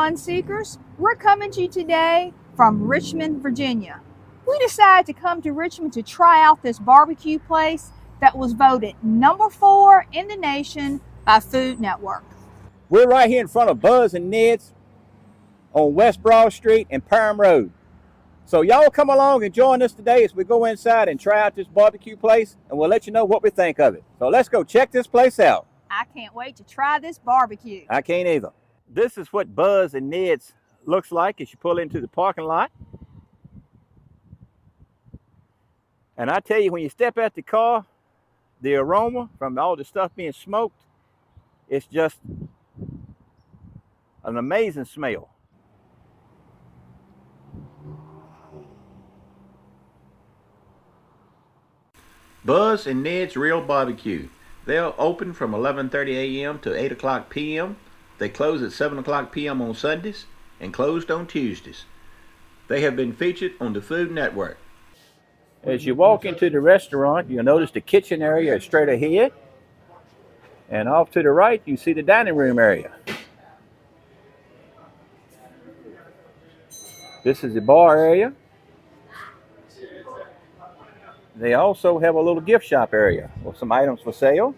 Fun Seekers. We're coming to you today from Richmond, Virginia. We decided to come to Richmond to try out this barbecue place that was voted number 4 in the nation by Food Network. We're right here in front of Buz and Ned's on West Broad Street and Parham Road. So y'all come along and join us today as we go inside and try out this barbecue place, and we'll let you know what we think of it. So let's go check this place out. I can't wait to try this barbecue. I can't either. This is what Buz and Ned's looks like as you pull into the parking lot. And I tell you, when you step out the car, the aroma from all the stuff being smoked, it's just an amazing smell. Buz and Ned's Real Barbecue. They're open from 11:30 a.m. to 8 o'clock p.m. They close at 7 o'clock p.m. on Sundays and closed on Tuesdays. They have been featured on the Food Network. As you walk into the restaurant, you'll notice the kitchen area is straight ahead. And off to the right, you see the dining room area. This is the bar area. They also have a little gift shop area with some items for sale.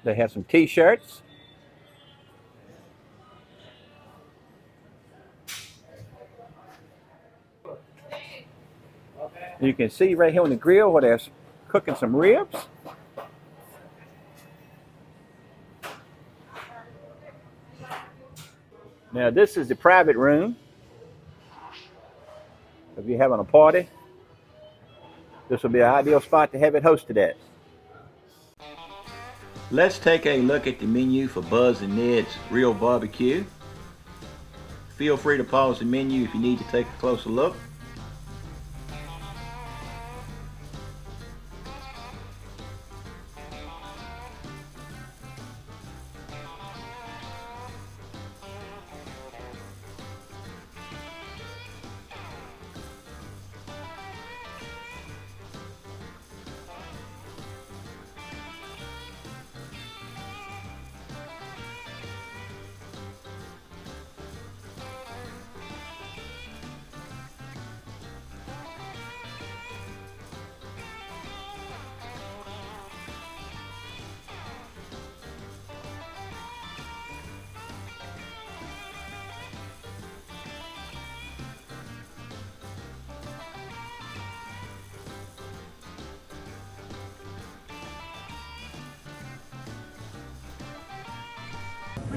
They have some t-shirts. You can see right here on the grill where they're cooking some ribs. Now this is the private room. If you're having a party, this will be an ideal spot to have it hosted at. Let's take a look at the menu for Buz and Ned's Real Barbecue. Feel free to pause the menu if you need to take a closer look.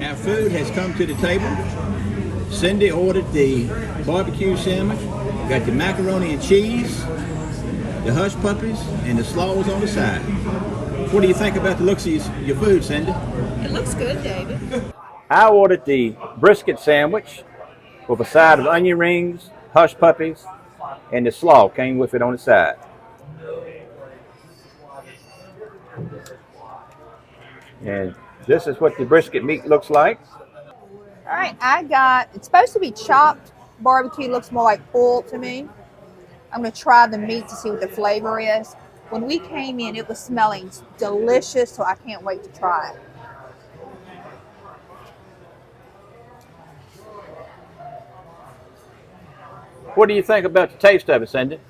Our food has come to the table. Cindy ordered the barbecue sandwich. Got the macaroni and cheese, the hush puppies, and the slaws on the side. What do you think about the looks of your food, Cindy? It looks good, David. I ordered the brisket sandwich with a side of onion rings, hush puppies, and the slaw came with it on the side. And this is what the brisket meat looks like. All right, it's supposed to be chopped barbecue, looks more like pulled to me. I'm going to try the meat to see what the flavor is. When we came in, it was smelling delicious, so I can't wait to try it. What do you think about the taste of it, Cindy?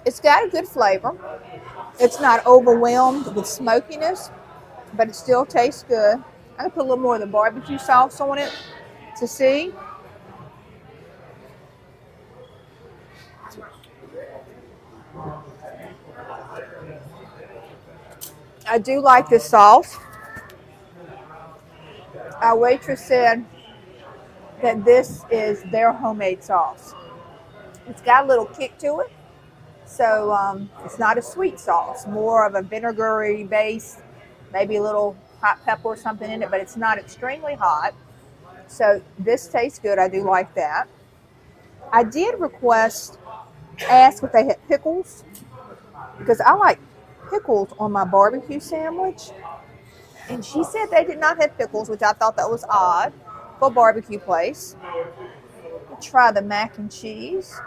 It's got a good flavor. It's not overwhelmed with smokiness, but it still tastes good. I'm going to put a little more of the barbecue sauce on it to see. I do like this sauce. Our waitress said that this is their homemade sauce. It's got a little kick to it. So it's not a sweet sauce, more of a vinegary base, maybe a little hot pepper or something in it, but it's not extremely hot. So this tastes good. I do like that. I did ask if they had pickles, because I like pickles on my barbecue sandwich. And she said they did not have pickles, which I thought that was odd for a barbecue place. We'll try the mac and cheese.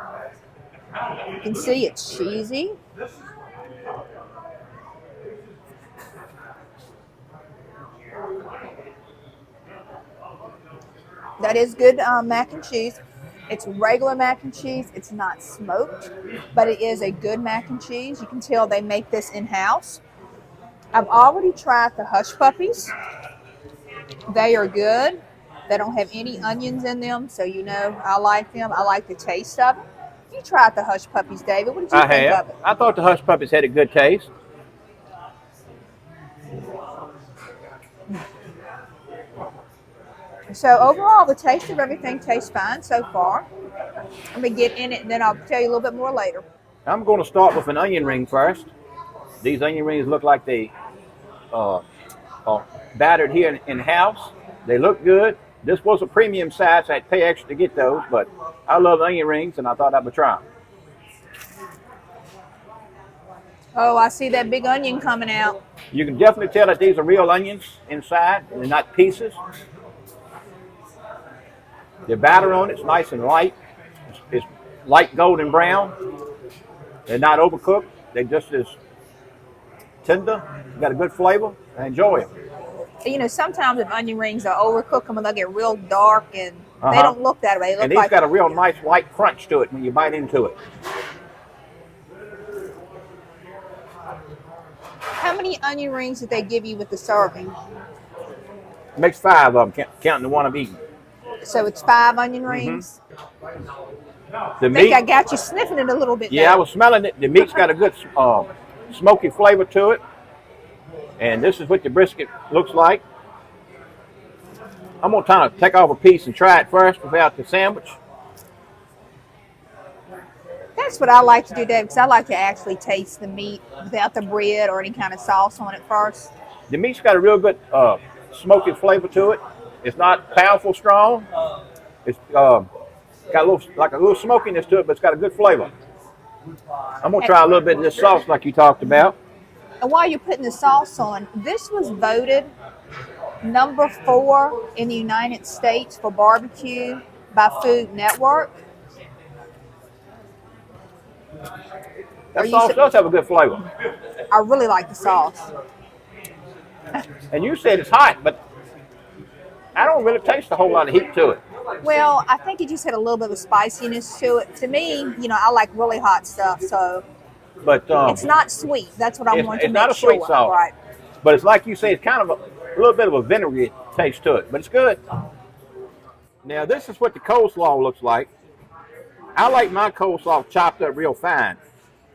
You can see it's cheesy. That is good mac and cheese. It's regular mac and cheese. It's not smoked, but it is a good mac and cheese. You can tell they make this in-house. I've already tried the Hush Puppies. They are good. They don't have any onions in them, so you know I like them. I like the taste of it. You tried the Hush Puppies, David. What did you think of it? I thought the Hush Puppies had a good taste. So overall, the taste of everything tastes fine so far. Let me get in it, and then I'll tell you a little bit more later. I'm going to start with an onion ring first. These onion rings look like they are battered here in-house. They look good. This was a premium size, so I had to pay extra to get those, but I love onion rings, and I thought I would try them. Oh, I see that big onion coming out. You can definitely tell that these are real onions inside, and they're not pieces. The batter on it's nice and light. It's light golden brown. They're not overcooked. They're just as tender. Got a good flavor. I enjoy them. You know, sometimes if onion rings are overcooked them, they'll get real dark, and they don't look that way. They look and these like got a real nice light crunch to it when you bite into it. How many onion rings did they give you with the serving? Makes 5 of them, counting the one I'm eating. So it's 5 onion rings. The I meat, think I got you sniffing it a little bit. yeah, now. I was smelling it. The meat's got a good smoky flavor to it. And this is what the brisket looks like. I'm going to kind of take off a piece and try it first without the sandwich. That's what I like to do, Dave, because I like to actually taste the meat without the bread or any kind of sauce on it first. The meat's got a real good smoky flavor to it. It's not powerful strong. It's got a little smokiness to it, but it's got a good flavor. I'm going to try a little bit of this sauce like you talked about. And while you're putting the sauce on, this was voted number 4 in the United States for barbecue by Food Network. That sauce does have a good flavor. I really like the sauce. And you said it's hot, but I don't really taste a whole lot of heat to it. Well, I think it just had a little bit of spiciness to it. To me, you know, I like really hot stuff, so But it's not sweet. That's what I want to it's make not a sure. sweet sauce. Right. But it's like you say, it's kind of a little bit of a vinegary taste to it, but it's good. Now, this is what the coleslaw looks like. I like my coleslaw chopped up real fine,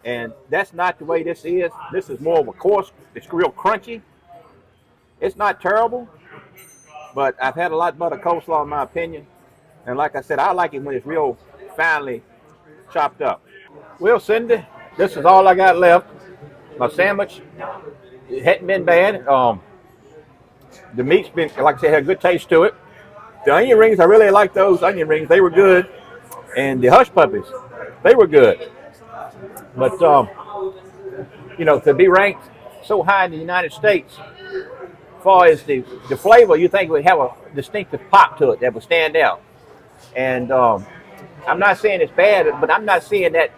and that's not the way this is. This is more of a coarse. It's real crunchy. It's not terrible, but I've had a lot better coleslaw in my opinion. And like I said, I like it when it's real finely chopped up. Well, Cindy, this is all I got left. My sandwich, it hadn't been bad. The meat's been, like I said, had a good taste to it. The onion rings, I really like those onion rings. They were good. And the Hush Puppies, they were good. But, you know, to be ranked so high in the United States, as far as the flavor, you think it would have a distinctive pop to it that would stand out. And I'm not saying it's bad, but I'm not seeing that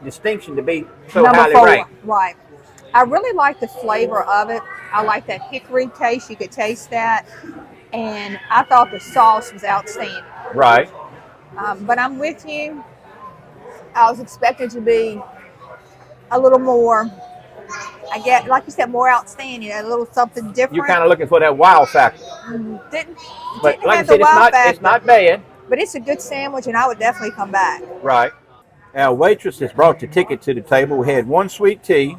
distinction to be so Number highly 4, ranked. right. I really like the flavor of it. I like that hickory taste. You could taste that. And I thought the sauce was outstanding. Right. But I'm with you. I was expecting to be a little more, I get, like you said, more outstanding, a little something different. You're kind of looking for that wow factor. Didn't But like I have said, the wow factor, it's not bad. but it's a good sandwich, and I would definitely come back. Right. Our waitress has brought the ticket to the table. We had 1 sweet tea.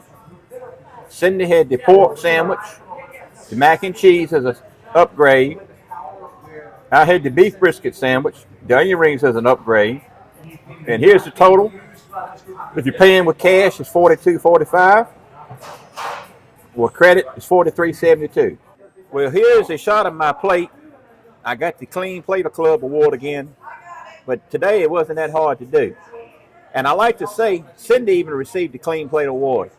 Cindy had the pork sandwich. The mac and cheese as an upgrade. I had the beef brisket sandwich. The onion rings as an upgrade. And here's the total. If you're paying with cash, it's $42.45. With credit, it's $43.72. Well, here's a shot of my plate. I got the Clean Plater Club award again. But today it wasn't that hard to do. And I like to say, Cindy even received the Clean Plate Award.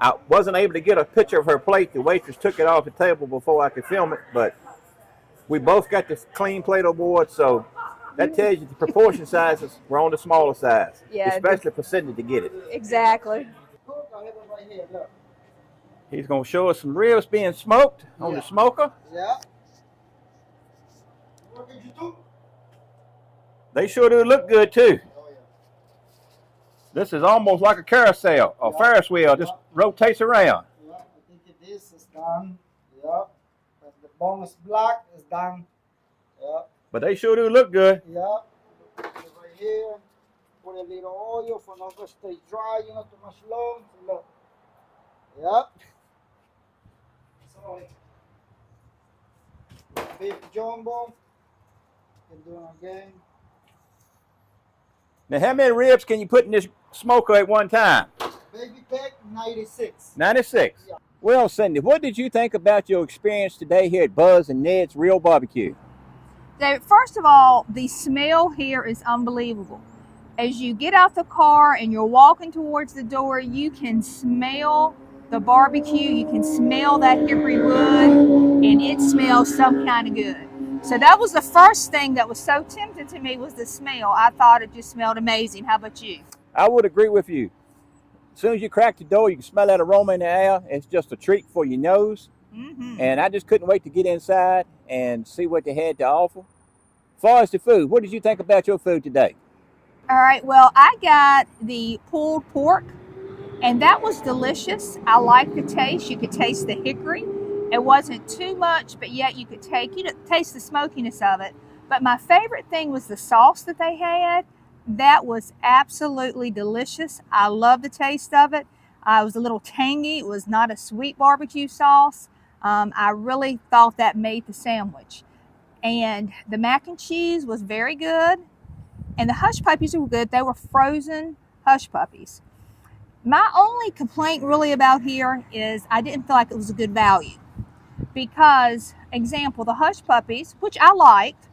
I wasn't able to get a picture of her plate. The waitress took it off the table before I could film it, but we both got the Clean Plate Award, so that tells you the proportion sizes were on the smaller size, especially for Cindy to get it. Exactly. He's going to show us some ribs being smoked on the smoker. Yeah. They sure do look good too. This is almost like a carousel, a Ferris wheel, just rotates around. Yeah, I think this is done. Yeah, but the bone is black, is done. Yeah. But they sure do look good. Yeah. Right here, put a little oil for not to stay dry, you know, too much long. Look. Yep. So, beef jumbo. Can do it again. Now, how many ribs can you put in this smoker at one time? Baby pack 96. 96. Yeah. Well, Cindy, what did you think about your experience today here at Buz and Ned's Real Barbecue? David, first of all, the smell here is unbelievable. As you get out the car and you're walking towards the door, you can smell the barbecue, you can smell that hickory wood, and it smells some kind of good. So that was the first thing that was so tempting to me, was the smell. I thought it just smelled amazing. How about you? I would agree with you. As soon as you crack the door, you can smell that aroma in the air. It's just a treat for your nose. Mm-hmm. And I just couldn't wait to get inside and see what they had to offer. As far as the food, what did you think about your food today? All right, well, I got the pulled pork, and that was delicious. I liked the taste. You could taste the hickory. It wasn't too much, but yet you could taste the smokiness of it. But my favorite thing was the sauce that they had. That was absolutely delicious. I love the taste of it. It was a little tangy. It was not a sweet barbecue sauce. I really thought that made the sandwich. And the mac and cheese was very good. And the hush puppies were good. They were frozen hush puppies. My only complaint really about here is I didn't feel like it was a good value. Because, example, the hush puppies, which I liked,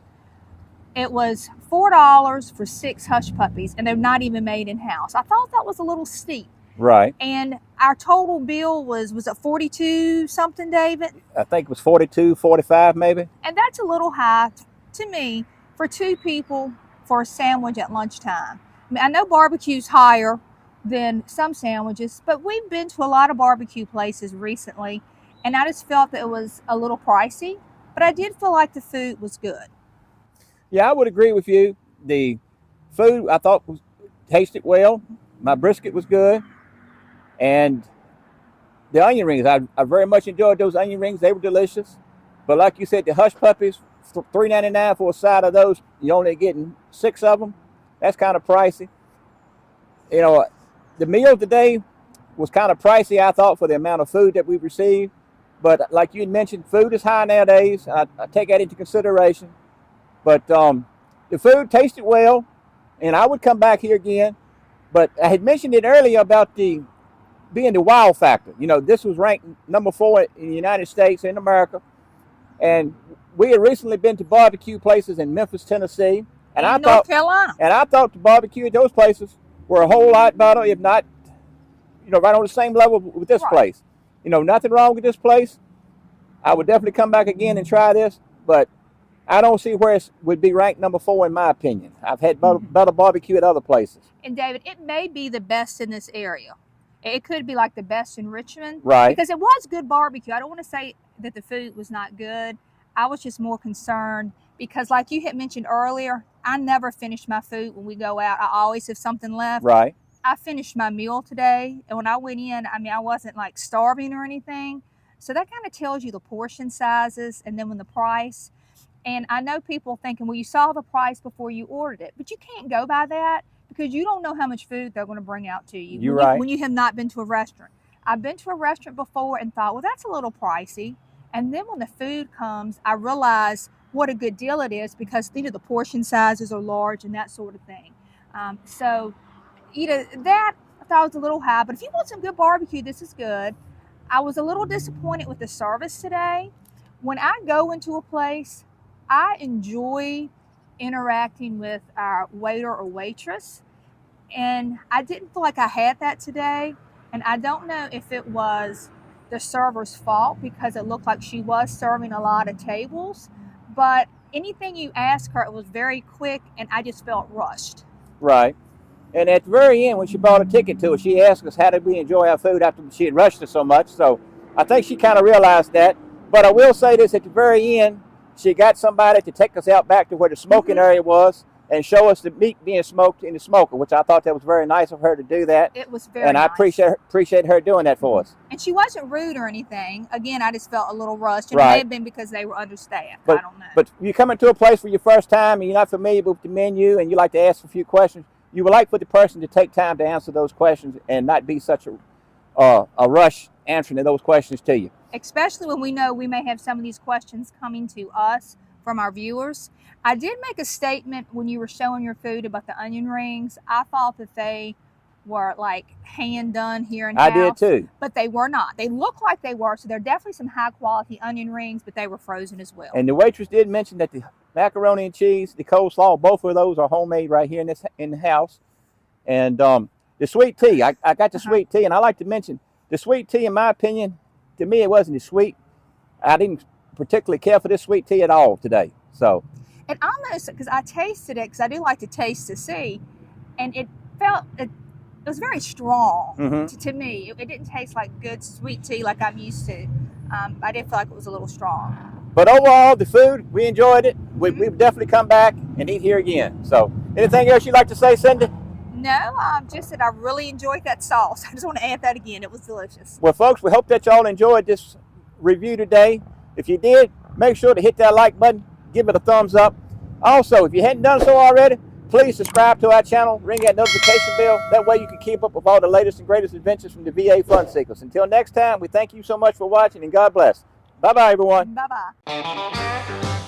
it was $4 for 6 hush puppies, and they're not even made in-house. I thought that was a little steep. Right. And our total bill was it 42 something, David? I think it was 42, 45 maybe. And that's a little high to me for 2 people for a sandwich at lunchtime. I mean, I know barbecue's higher than some sandwiches, but we've been to a lot of barbecue places recently, and I just felt that it was a little pricey, but I did feel like the food was good. Yeah, I would agree with you. The food I thought tasted well. My brisket was good. And the onion rings, I very much enjoyed those onion rings. They were delicious. But like you said, the hush puppies, $3.99 for a side of those. You're only getting 6 of them. That's kind of pricey. You know, the meal today was kind of pricey, I thought, for the amount of food that we received. But like you mentioned, food is high nowadays. I take that into consideration. But the food tasted well, and I would come back here again. But I had mentioned it earlier about being the wow factor. You know, this was ranked number 4 in the United States, in America. And we had recently been to barbecue places in Memphis, Tennessee. And in North Carolina. And I thought the barbecue at those places were a whole lot better, if not, you know, right on the same level with this place. You know, nothing wrong with this place. I would definitely come back again and try this. But I don't see where it would be ranked number 4 in my opinion. I've had better barbecue at other places. And David, it may be the best in this area. It could be like the best in Richmond. Right. Because it was good barbecue. I don't want to say that the food was not good. I was just more concerned because, like you had mentioned earlier, I never finish my food when we go out. I always have something left. Right. I finished my meal today, and when I went in, I mean, I wasn't like starving or anything. So that kind of tells you the portion sizes and then when the price. And I know people thinking, well, you saw the price before you ordered it, but you can't go by that because you don't know how much food they're going to bring out to you. You're right. When you have not been to a restaurant. I've been to a restaurant before and thought, well, that's a little pricey. And then when the food comes, I realize what a good deal it is because, you know, the portion sizes are large and that sort of thing. So, you know, that I thought was a little high. But if you want some good barbecue, this is good. I was a little disappointed with the service today. When I go into a place, I enjoy interacting with our waiter or waitress, and I didn't feel like I had that today. And I don't know if it was the server's fault because it looked like she was serving a lot of tables, but anything you asked her, it was very quick, and I just felt rushed. Right. And at the very end, when she brought a ticket to us, she asked us how did we enjoy our food after she had rushed us so much. So I think she kind of realized that. But I will say this, at the very end, she got somebody to take us out back to where the smoking area was, and show us the meat being smoked in the smoker, which I thought that was very nice of her to do that. It was very and I nice. appreciate her doing that for us. And she wasn't rude or anything. Again, I just felt a little rushed. And Right. it may have been because they were understaffed. I don't know. But you come into a place for your first time and you're not familiar with the menu and you like to ask a few questions, you would like for the person to take time to answer those questions and not be such a rush answering those questions to you. Especially when we know we may have some of these questions coming to us from our viewers. I did make a statement when you were showing your food about the onion rings. I thought that they were like hand done here in house. I did too. But they were not. They look like they were, so they're definitely some high quality onion rings, but they were frozen as well. And the waitress did mention that the macaroni and cheese, the coleslaw, both of those are homemade right here in the house. And the sweet tea, I got the sweet tea, and I like to mention the sweet tea, in my opinion, to me it wasn't as sweet. I didn't particularly care for this sweet tea at all today. So, and almost, because I tasted it, because I do like to taste to see, and it felt, it was very strong to me. It didn't taste like good sweet tea like I'm used to. I did feel like it was a little strong. But overall, the food, we enjoyed it. We've definitely come back and eat here again. So, anything else you'd like to say, Cindy? No, just that I really enjoyed that sauce. I just want to add that again. It was delicious. Well, folks, we hope that y'all enjoyed this review today. If you did, make sure to hit that like button, give it a thumbs up. Also, if you hadn't done so already, please subscribe to our channel, ring that notification bell. That way you can keep up with all the latest and greatest adventures from the VA Fun Seekers. Until next time, we thank you so much for watching, and God bless. Bye-bye, everyone. Bye-bye.